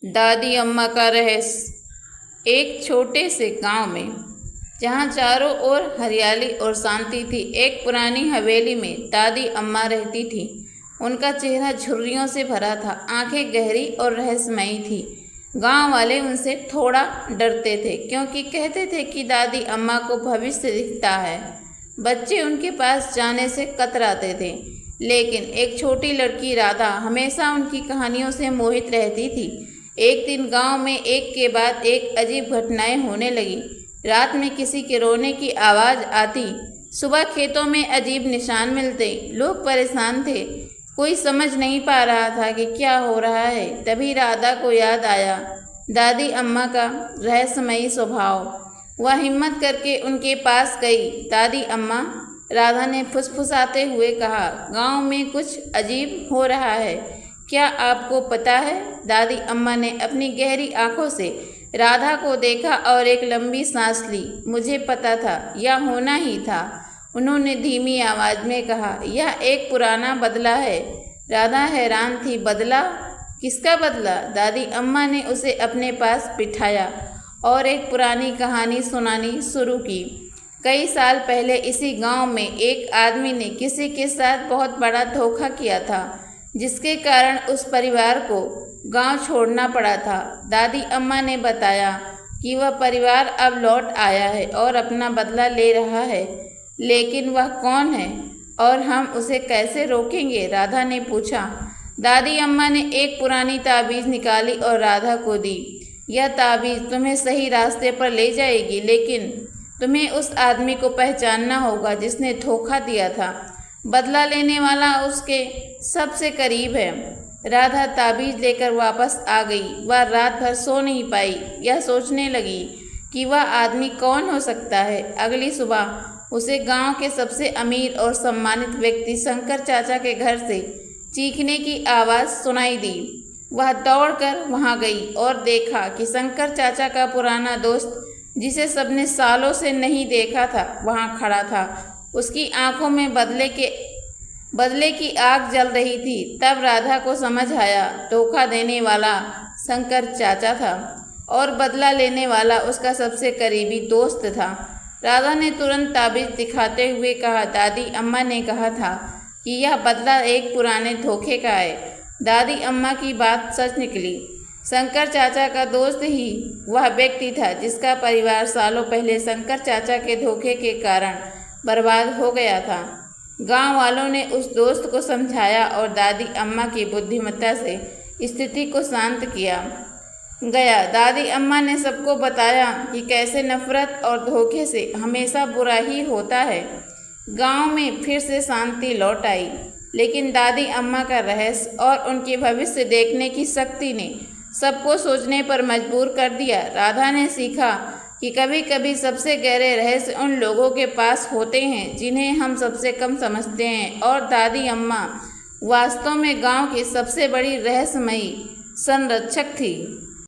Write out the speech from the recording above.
दादी अम्मा का रहस्य। एक छोटे से गांव में जहां चारों ओर हरियाली और शांति थी, एक पुरानी हवेली में दादी अम्मा रहती थी। उनका चेहरा झुर्रियों से भरा था, आंखें गहरी और रहस्यमयी थी। गांव वाले उनसे थोड़ा डरते थे क्योंकि कहते थे कि दादी अम्मा को भविष्य दिखता है। बच्चे उनके पास जाने से कतराते थे, लेकिन एक छोटी लड़की राधा हमेशा उनकी कहानियों से मोहित रहती थी। एक दिन गांव में एक के बाद एक अजीब घटनाएं होने लगी। रात में किसी के रोने की आवाज़ आती, सुबह खेतों में अजीब निशान मिलते। लोग परेशान थे, कोई समझ नहीं पा रहा था कि क्या हो रहा है। तभी राधा को याद आया दादी अम्मा का रहस्यमयी स्वभाव। वह हिम्मत करके उनके पास गई। दादी अम्मा, राधा ने फुसफुसाते हुए कहा, गांव में कुछ अजीब हो रहा है, क्या आपको पता है? दादी अम्मा ने अपनी गहरी आंखों से राधा को देखा और एक लंबी सांस ली। मुझे पता था, यह होना ही था, उन्होंने धीमी आवाज में कहा। यह एक पुराना बदला है। राधा हैरान थी। बदला? किसका बदला? दादी अम्मा ने उसे अपने पास बिठाया और एक पुरानी कहानी सुनानी शुरू की। कई साल पहले इसी गांव में एक आदमी ने किसी के साथ बहुत बड़ा धोखा किया था, जिसके कारण उस परिवार को गांव छोड़ना पड़ा था। दादी अम्मा ने बताया कि वह परिवार अब लौट आया है और अपना बदला ले रहा है, लेकिन वह कौन है और हम उसे कैसे रोकेंगे? राधा ने पूछा। दादी अम्मा ने एक पुरानी ताबीज़ निकाली और राधा को दी। यह ताबीज़ तुम्हें सही रास्ते पर ले जाएगी, लेकिन तुम्हें उस आदमी को पहचानना होगा जिसने धोखा दिया था। बदला लेने वाला उसके सबसे करीब है। राधा ताबीज़ लेकर वापस आ गई। वह रात भर सो नहीं पाई। यह सोचने लगी कि वह आदमी कौन हो सकता है। अगली सुबह उसे गांव के सबसे अमीर और सम्मानित व्यक्ति शंकर चाचा के घर से चीखने की आवाज़ सुनाई दी। वह दौड़कर वहां गई और देखा कि शंकर चाचा का पुराना दोस्त, जिसे सबने सालों से नहीं देखा था, वहां खड़ा था। उसकी आंखों में बदले की आग जल रही थी। तब राधा को समझ आया, धोखा देने वाला शंकर चाचा था और बदला लेने वाला उसका सबसे करीबी दोस्त था। राधा ने तुरंत ताबीज़ दिखाते हुए कहा, दादी अम्मा ने कहा था कि यह बदला एक पुराने धोखे का है। दादी अम्मा की बात सच निकली। शंकर चाचा का दोस्त ही वह व्यक्ति था जिसका परिवार सालों पहले शंकर चाचा के धोखे के कारण बर्बाद हो गया था। गांव वालों ने उस दोस्त को समझाया और दादी अम्मा की बुद्धिमत्ता से स्थिति को शांत किया गया। दादी अम्मा ने सबको बताया कि कैसे नफरत और धोखे से हमेशा बुरा ही होता है। गांव में फिर से शांति लौट आई, लेकिन दादी अम्मा का रहस्य और उनके भविष्य देखने की शक्ति ने सबको सोचने पर मजबूर कर दिया। राधा ने सीखा कि कभी कभी सबसे गहरे रहस्य उन लोगों के पास होते हैं जिन्हें हम सबसे कम समझते हैं, और दादी अम्मा वास्तव में गांव की सबसे बड़ी रहस्यमयी संरक्षक थी।